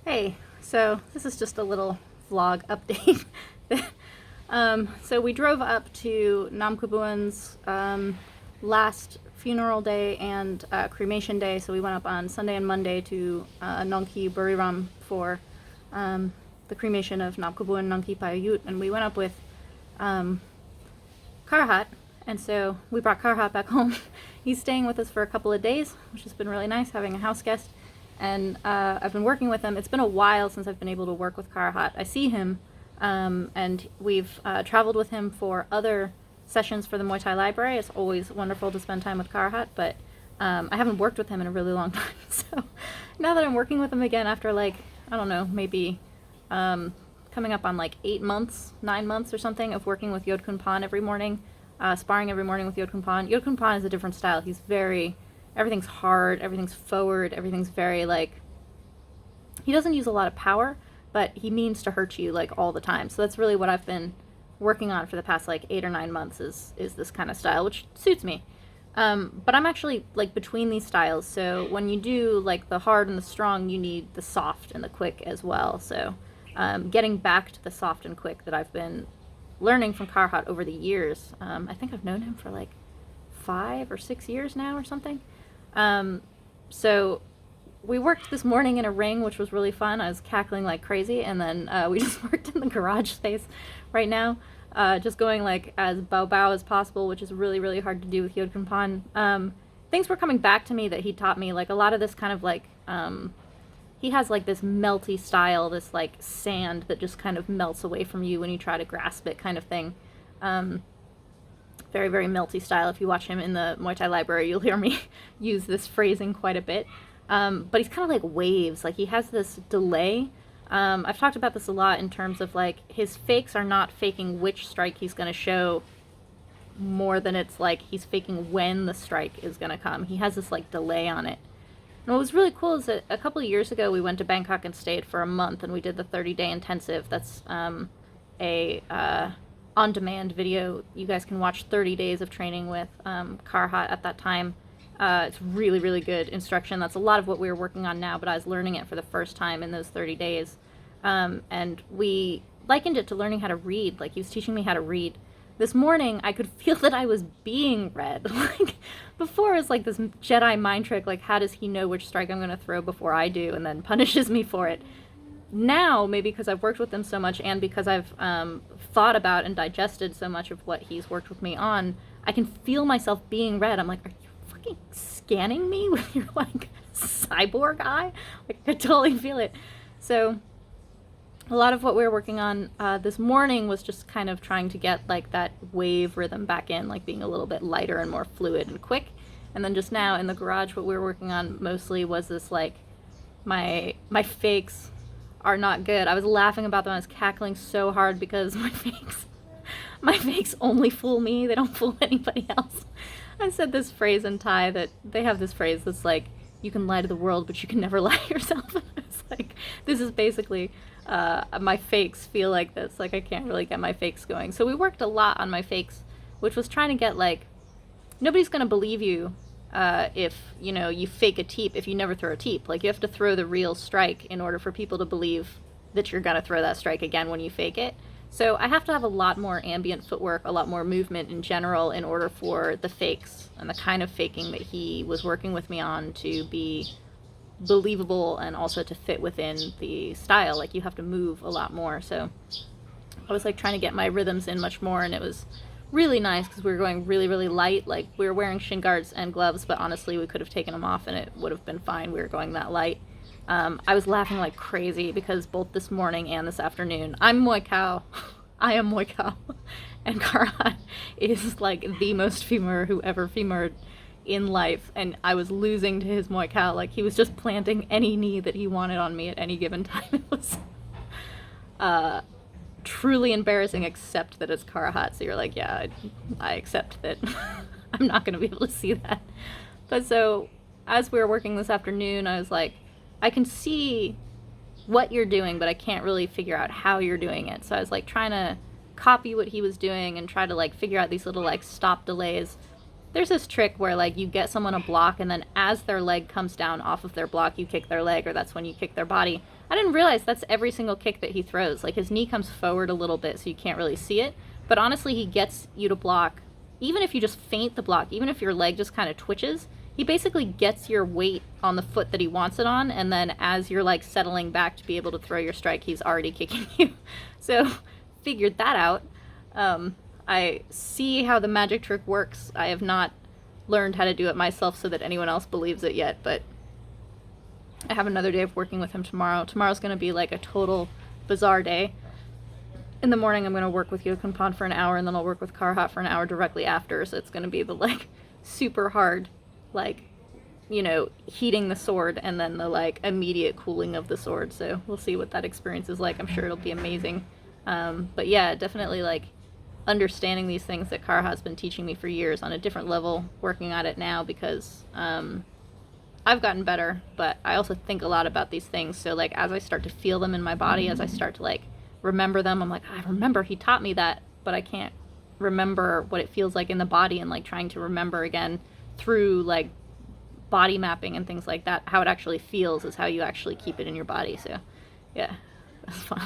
Hey, so this is just a little vlog update. So we drove up to Nam Kubuan's last funeral day and cremation day. So we went up on Sunday and Monday to Nongki Buriram for the cremation of Nam Kubuan Nongki Payut, and we went up with Karuhat, and so we brought Karuhat back home. He's staying with us for a couple of days, which has been really nice, having a house guest. And I've been working with him. It's been a while since I've been able to work with Karuhat. I see him, and we've traveled with him for other sessions for the Muay Thai library. It's always wonderful to spend time with Karuhat, but I haven't worked with him in a really long time. So now that I'm working with him again after, like, I don't know, maybe coming up on like 8 months, 9 months or something of working with Yodkun Pan every morning, sparring every morning with Yodkun Pan. Yodkun Pan is a different style. He's very... everything's hard, everything's forward, everything's very, like, he doesn't use a lot of power, but he means to hurt you, like, all the time. So that's really what I've been working on for the past, like, 8 or 9 months is this kind of style, which suits me. But I'm actually, like, between these styles, so when you do, like, the hard and the strong, you need the soft and the quick as well. So getting back to the soft and quick that I've been learning from Karuhat over the years. I think I've known him for, like, 5 or 6 years now or something. So we worked this morning in a ring, which was really fun. I was cackling like crazy, and then we just worked in the garage space right now, just going like as bao as possible, which is really, really hard to do with Yodkun Pan. Things were coming back to me that he taught me, like a lot of this kind of like, he has like this melty style, this like sand that just kind of melts away from you when you try to grasp it kind of thing. Very, very melty style. If you watch him in the Muay Thai library, you'll hear me use this phrasing quite a bit. But he's kind of like waves. Like, he has this delay. I've talked about this a lot in terms of, like, his fakes are not faking which strike he's going to show more than it's, like, he's faking when the strike is going to come. He has this, like, delay on it. And what was really cool is that a couple of years ago, we went to Bangkok and stayed for a month, and we did the 30-day intensive. That's on-demand video. You guys can watch 30 days of training with Karuhat at that time. It's really, really good instruction. That's a lot of what we were working on now, but I was learning it for the first time in those 30 days. And we likened it to learning how to read. Like, he was teaching me how to read. This morning, I could feel that I was being read. Like, before it was like this Jedi mind trick, like, how does he know which strike I'm going to throw before I do, and then punishes me for it. Now, maybe because I've worked with him so much and because I've thought about and digested so much of what he's worked with me on, I can feel myself being read. I'm like, are you fucking scanning me with your, like, cyborg eye? Like, I totally feel it. So a lot of what we were working on this morning was just kind of trying to get, like, that wave rhythm back in, like being a little bit lighter and more fluid and quick. And then just now in the garage, what we were working on mostly was this, like, my fakes are not good. I was laughing about them. I was cackling so hard because my fakes only fool me. They don't fool anybody else. I said this phrase in Thai that they have this phrase that's like, you can lie to the world, but you can never lie to yourself. It's like, this is basically, my fakes feel like this. Like, I can't really get my fakes going. So we worked a lot on my fakes, which was trying to get, like, nobody's going to believe you if, you know, you fake a teep if you never throw a teep. Like, you have to throw the real strike in order for people to believe that you're going to throw that strike again when you fake it. So I have to have a lot more ambient footwork, a lot more movement in general in order for the fakes and the kind of faking that he was working with me on to be believable and also to fit within the style. Like, you have to move a lot more. So I was, like, trying to get my rhythms in much more, and it was really nice because we were going really, really light. Like, we were wearing shin guards and gloves, but honestly, we could have taken them off and it would have been fine. We were going that light. I was laughing like crazy because both this morning and this afternoon, I'm Muay Khao. I am Muay Khao. And Karuhat is, like, the most femur who ever femured in life. And I was losing to his Muay Khao. Like, he was just planting any knee that he wanted on me at any given time. It was truly embarrassing, except that it's Karuhat, so you're like, yeah, I accept that I'm not going to be able to see that. But so, as we were working this afternoon, I was like, I can see what you're doing, but I can't really figure out how you're doing it. So I was, like, trying to copy what he was doing and try to, like, figure out these little, like, stop delays. there's this trick where like you get someone a block, and then as their leg comes down off of their block, you kick their leg, or that's when you kick their body. I didn't realize that's every single kick that he throws. Like his knee comes forward a little bit so you can't really see it, but honestly he gets you to block. Even if you just feint the block, even if your leg just kind of twitches, he basically gets your weight on the foot that he wants it on, and then as you're like settling back to be able to throw your strike, he's already kicking you. So figured that out. I see how the magic trick works. I have not learned how to do it myself so that anyone else believes it yet, but I have another day of working with him tomorrow. Tomorrow's going to be like a total bizarre day. In the morning, I'm going to work with Yokunpan for an hour, and then I'll work with Karuhat for an hour directly after, so it's going to be the, like, super hard, like, you know, heating the sword, and then the, like, immediate cooling of the sword, so we'll see what that experience is like. I'm sure it'll be amazing. But yeah, definitely, like, understanding these things that Karuhat's been teaching me for years on a different level, working at it now, because, I've gotten better, but I also think a lot about these things, so, like, as I start to feel them in my body, as I start to, like, remember them, I'm like, I remember he taught me that, but I can't remember what it feels like in the body, and like trying to remember again through like body mapping and things like that, how it actually feels is how you actually keep it in your body. So yeah, that's fun.